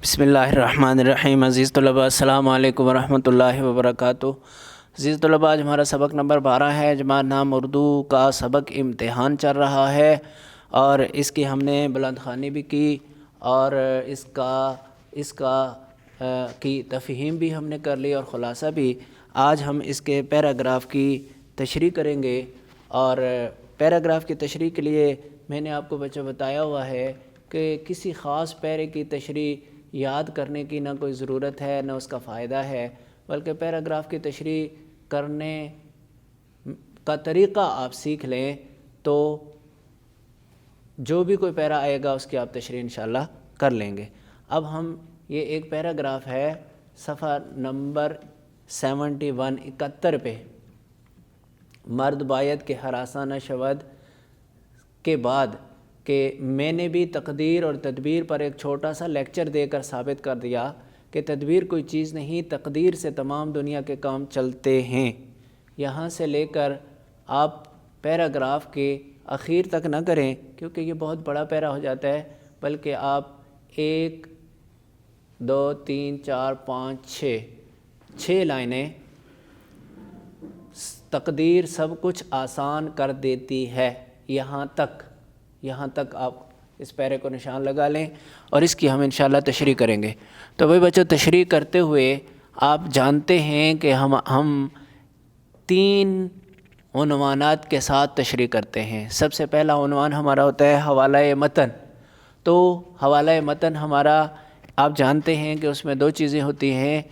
بسم اللہ الرحمن الرحیم۔ عزیز طلباء السلام علیکم ورحمۃ اللہ وبرکاتہ۔ عزیز طلباء، آج ہمارا سبق نمبر 12 ہے۔ جماعت نام اردو کا سبق امتحان چل رہا ہے اور اس کی ہم نے بلند خوانی بھی کی اور اس کا کی تفہیم بھی ہم نے کر لی اور خلاصہ بھی۔ آج ہم اس کے پیراگراف کی تشریح کریں گے اور پیراگراف کی تشریح کے لیے میں نے آپ کو بچوں بتایا ہوا ہے کہ کسی خاص پیرے کی تشریح یاد کرنے کی نہ کوئی ضرورت ہے نہ اس کا فائدہ ہے، بلکہ پیراگراف کی تشریح کرنے کا طریقہ آپ سیکھ لیں تو جو بھی کوئی پیرا آئے گا اس کی آپ تشریح انشاءاللہ کر لیں گے۔ اب ہم یہ ایک پیراگراف ہے صفحہ نمبر 71 پہ، مرد باید کہ ہراساں نہ شود کے بعد کہ میں نے بھی تقدیر اور تدبیر پر ایک چھوٹا سا لیکچر دے کر ثابت کر دیا کہ تدبیر کوئی چیز نہیں، تقدیر سے تمام دنیا کے کام چلتے ہیں۔ یہاں سے لے کر آپ پیراگراف کے اخیر تک نہ کریں کیونکہ یہ بہت بڑا پیرا ہو جاتا ہے، بلکہ آپ 1 2 3 4 5 6 لائنیں تقدیر سب کچھ آسان کر دیتی ہے، یہاں تک آپ اس پیرے کو نشان لگا لیں اور اس کی ہم انشاءاللہ تشریح کریں گے۔ تو بھائی بچوں، تشریح کرتے ہوئے آپ جانتے ہیں کہ ہم 3 عنوانات کے ساتھ تشریح کرتے ہیں۔ سب سے پہلا عنوان ہمارا ہوتا ہے حوالہ متن۔ تو حوالہ متن ہمارا آپ جانتے ہیں کہ اس میں 2 چیزیں ہوتی ہیں،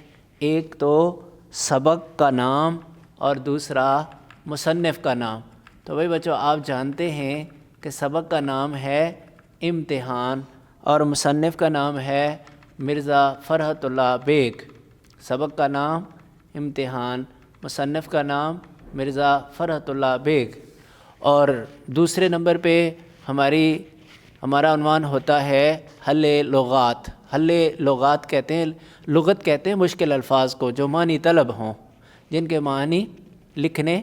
ایک تو سبق کا نام اور دوسرا مصنف کا نام۔ تو بھائی بچوں، آپ جانتے ہیں کہ سبق کا نام ہے امتحان اور مصنف کا نام ہے مرزا فرحت اللہ بیگ۔ سبق کا نام امتحان، مصنف کا نام مرزا فرحت اللہ بیگ۔ اور دوسرے نمبر پہ ہمارا عنوان ہوتا ہے حل لغات۔ حل لغات کہتے ہیں، لغت کہتے ہیں مشکل الفاظ کو جو معنی طلب ہوں، جن کے معنی لکھنے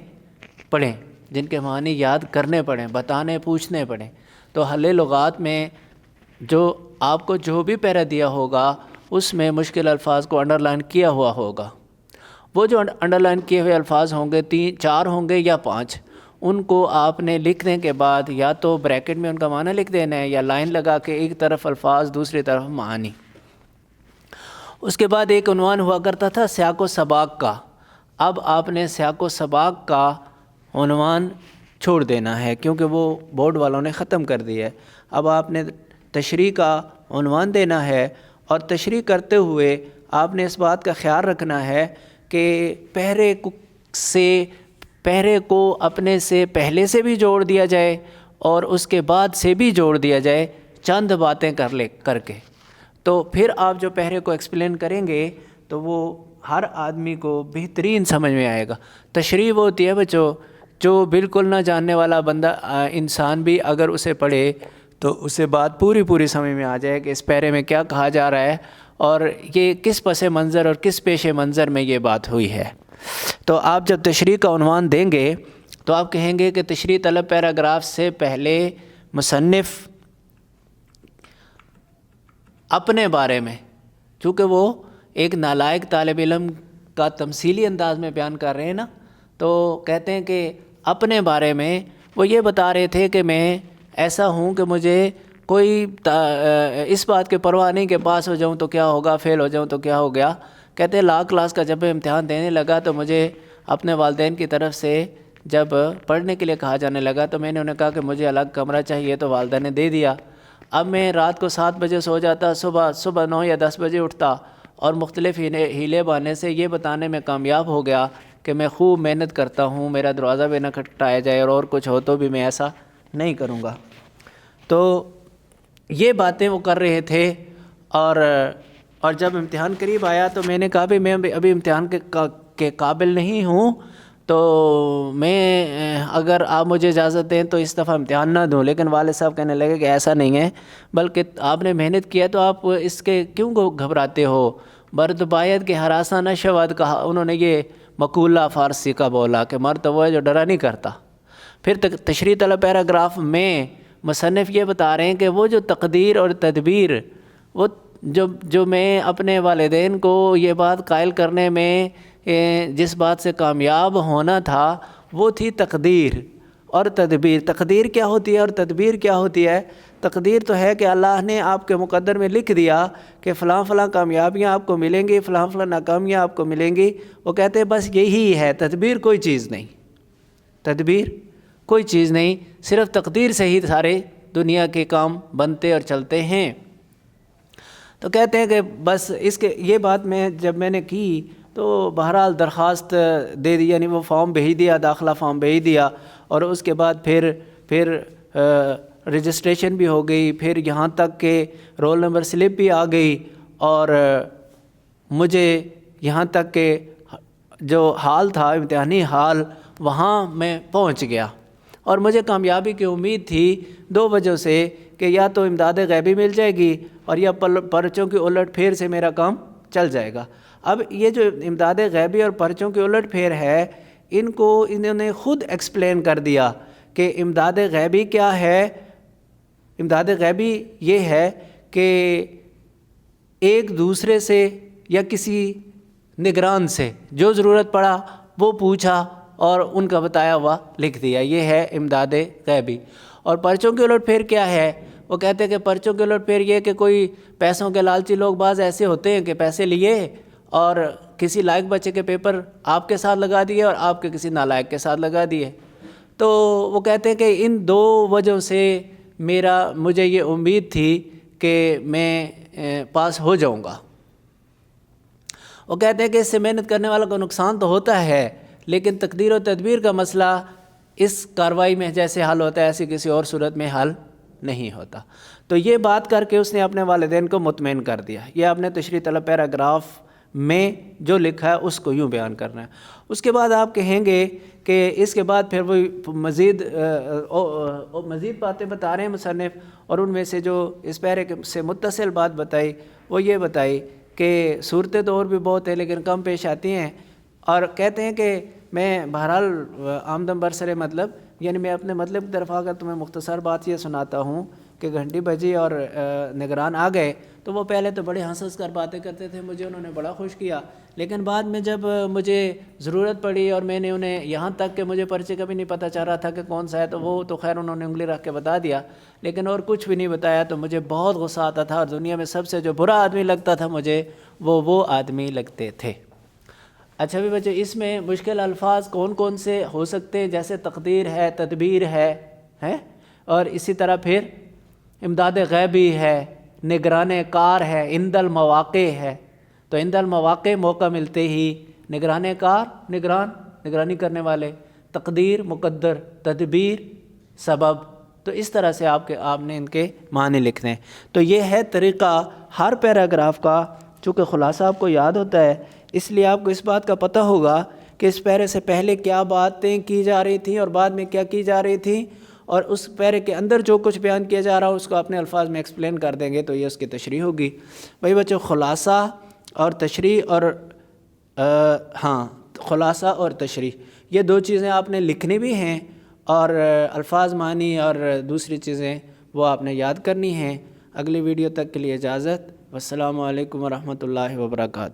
پڑھیں، جن کے معنی یاد کرنے پڑیں، بتانے پوچھنے پڑیں۔ تو حل لغات میں جو آپ کو جو بھی پیرا دیا ہوگا اس میں مشکل الفاظ کو انڈرلائن کیا ہوا ہوگا۔ وہ جو انڈرلائن کیے ہوئے الفاظ ہوں گے 4 ہوں گے یا 5، ان کو آپ نے لکھنے کے بعد یا تو بریکٹ میں ان کا معنی لکھ دینا ہے یا لائن لگا کے ایک طرف الفاظ دوسری طرف معنی۔ اس کے بعد ایک عنوان ہوا کرتا تھا سیاق و سباق کا۔ اب آپ نے سیاق و سباق کا عنوان چھوڑ دینا ہے کیونکہ وہ بورڈ والوں نے ختم کر دیا ہے۔ اب آپ نے تشریح کا عنوان دینا ہے اور تشریح کرتے ہوئے آپ نے اس بات کا خیال رکھنا ہے کہ پہرے کو اپنے سے پہلے سے بھی جوڑ دیا جائے اور اس کے بعد سے بھی جوڑ دیا جائے چند باتیں کر کے۔ تو پھر آپ جو پہرے کو ایکسپلین کریں گے تو وہ ہر آدمی کو بہترین سمجھ میں آئے گا۔ تشریح وہ ہوتی ہے بچوں جو بالکل نہ جاننے والا بندہ انسان بھی اگر اسے پڑھے تو اسے بات پوری سمجھ میں آ جائے کہ اس پیرے میں کیا کہا جا رہا ہے اور یہ کس پس منظر اور کس پیش منظر میں یہ بات ہوئی ہے۔ تو آپ جب تشریح کا عنوان دیں گے تو آپ کہیں گے کہ تشریح طلب پیراگراف سے پہلے مصنف اپنے بارے میں، چونکہ وہ ایک نالائق طالب علم کا تمثیلی انداز میں بیان کر رہے ہیں نا، تو کہتے ہیں کہ اپنے بارے میں وہ یہ بتا رہے تھے کہ میں ایسا ہوں کہ مجھے کوئی اس بات کے پرواہ نہیں کہ پاس ہو جاؤں تو کیا ہوگا، فیل ہو جاؤں تو کیا ہو گیا۔ کہتے ہیں لا کلاس کا جب میں امتحان دینے لگا تو مجھے اپنے والدین کی طرف سے جب پڑھنے کے لیے کہا جانے لگا تو میں نے انہیں کہا کہ مجھے الگ کمرہ چاہیے، تو والدہ نے دے دیا۔ اب میں رات کو 7 بجے سو جاتا، صبح 9 یا 10 بجے اٹھتا اور مختلف ہیلے بہانے سے یہ بتانے میں کامیاب ہو گیا کہ میں خوب محنت کرتا ہوں، میرا دروازہ بھی نہ کھٹکھٹایا جائے اور کچھ ہو تو بھی میں ایسا نہیں کروں گا۔ تو یہ باتیں وہ کر رہے تھے اور جب امتحان قریب آیا تو میں نے کہا بھی میں ابھی امتحان کے قابل نہیں ہوں، تو میں اگر آپ مجھے اجازت دیں تو اس دفعہ امتحان نہ دوں۔ لیکن والد صاحب کہنے لگے کہ ایسا نہیں ہے، بلکہ آپ نے محنت کیا تو آپ اس کے کیوں گھبراتے ہو؟ مرد باید کہ ہراساں نہ شود کہا، انہوں نے یہ مقولہ فارسی کا بولا کہ مرد وہ ہے جو ڈرا نہیں کرتا۔ پھر تشریح طلب پیراگراف میں مصنف یہ بتا رہے ہیں کہ وہ جو تقدیر اور تدبیر وہ جو میں اپنے والدین کو یہ بات قائل کرنے میں جس بات سے کامیاب ہونا تھا وہ تھی تقدیر اور تدبیر۔ تقدیر کیا ہوتی ہے اور تدبیر کیا ہوتی ہے؟ تقدیر تو ہے کہ اللہ نے آپ کے مقدر میں لکھ دیا کہ فلاں فلاں کامیابیاں آپ کو ملیں گی، فلاں فلاں ناکامیاں آپ کو ملیں گی۔ وہ کہتے ہیں بس یہی ہے، تدبیر کوئی چیز نہیں، تدبیر کوئی چیز نہیں، صرف تقدیر سے ہی سارے دنیا کے کام بنتے اور چلتے ہیں۔ تو کہتے ہیں کہ بس یہ بات جب میں نے کی تو بہرحال درخواست دے دی، یعنی وہ فارم بھیج دیا، داخلہ فارم بھیج دیا، اور اس کے بعد پھر رجسٹریشن بھی ہو گئی، پھر یہاں تک کہ رول نمبر سلپ بھی آ گئی، اور مجھے یہاں تک کہ جو حال تھا امتحانی حال وہاں میں پہنچ گیا، اور مجھے کامیابی کی امید تھی 2 وجہ سے کہ یا تو امداد غیبی مل جائے گی اور یا پرچوں کی الٹ پھیر سے میرا کام چل جائے گا۔ اب یہ جو امداد غیبی اور پرچوں کی الٹ پھیر ہے، انہوں نے خود ایکسپلین کر دیا کہ امداد غیبی کیا ہے۔ امداد غیبی یہ ہے کہ ایک دوسرے سے یا کسی نگران سے جو ضرورت پڑا وہ پوچھا اور ان کا بتایا ہوا لکھ دیا، یہ ہے امداد غیبی۔ اور پرچوں کی الٹ پھیر کیا ہے؟ وہ کہتے ہیں کہ پرچوں کی الٹ پھیر یہ کہ کوئی پیسوں کے لالچی لوگ بعض ایسے ہوتے ہیں کہ پیسے لیے اور کسی لائق بچے کے پیپر آپ کے ساتھ لگا دیے اور آپ کے کسی نالائق کے ساتھ لگا دیے۔ تو وہ کہتے ہیں کہ ان 2 وجہوں سے مجھے یہ امید تھی کہ میں پاس ہو جاؤں گا۔ وہ کہتے ہیں کہ اس سے محنت کرنے والا کو نقصان تو ہوتا ہے، لیکن تقدیر و تدبیر کا مسئلہ اس کاروائی میں جیسے حل ہوتا ہے ایسی کسی اور صورت میں حل نہیں ہوتا۔ تو یہ بات کر کے اس نے اپنے والدین کو مطمئن کر دیا۔ یہ آپ نے تشریح طلب پیراگراف میں جو لکھا ہے اس کو یوں بیان کرنا ہے۔ اس کے بعد آپ کہیں گے کہ اس کے بعد پھر وہ مزید باتیں بتا رہے ہیں مصنف، اور ان میں سے جو اس پیرے سے متصل بات بتائی وہ یہ بتائی کہ صورتیں تو اور بھی بہت ہیں لیکن کم پیش آتی ہیں، اور کہتے ہیں کہ میں بہرحال آمدن برسر مطلب، یعنی میں اپنے مطلب کی طرف آ کر تمہیں مختصر بات یہ سناتا ہوں کہ گھنٹی بجی اور نگران آ گئے تو وہ پہلے تو بڑے ہنس کر باتیں کرتے تھے، مجھے انہوں نے بڑا خوش کیا، لیکن بعد میں جب مجھے ضرورت پڑی اور میں نے انہیں یہاں تک کہ مجھے پرچے کا بھی نہیں پتہ چل رہا تھا کہ کون سا ہے، تو وہ تو خیر انہوں نے انگلی رکھ کے بتا دیا، لیکن اور کچھ بھی نہیں بتایا، تو مجھے بہت غصہ آتا تھا، اور دنیا میں سب سے جو برا آدمی لگتا تھا مجھے وہ آدمی لگتے تھے۔ اچھا بھی بچے، اس میں مشکل الفاظ کون کون سے ہو سکتے ہیں؟ جیسے تقدیر ہے، تدبیر ہے، اور اسی طرح پھر امداد غیبی ہے، نگران کار ہے، عند المواقع ہے۔ تو عند المواقع موقع ملتے ہی، نگران کار نگرانی کرنے والے، تقدیر مقدر، تدبیر سبب۔ تو اس طرح سے آپ نے ان کے معنی لکھنے ہیں۔ تو یہ ہے طریقہ ہر پیراگراف کا۔ چونکہ خلاصہ آپ کو یاد ہوتا ہے اس لیے آپ کو اس بات کا پتہ ہوگا کہ اس پیرے سے پہلے کیا باتیں کی جا رہی تھیں اور بعد میں کیا کی جا رہی تھیں، اور اس پیرے کے اندر جو کچھ بیان کیا جا رہا ہو اس کو اپنے الفاظ میں ایکسپلین کر دیں گے تو یہ اس کی تشریح ہوگی۔ بھائی بچوں، خلاصہ اور تشریح خلاصہ اور تشریح یہ 2 چیزیں آپ نے لکھنی بھی ہیں، اور الفاظ معنی اور دوسری چیزیں وہ آپ نے یاد کرنی ہیں۔ اگلی ویڈیو تک کے لیے اجازت، والسلام علیکم ورحمۃ اللہ وبرکاتہ۔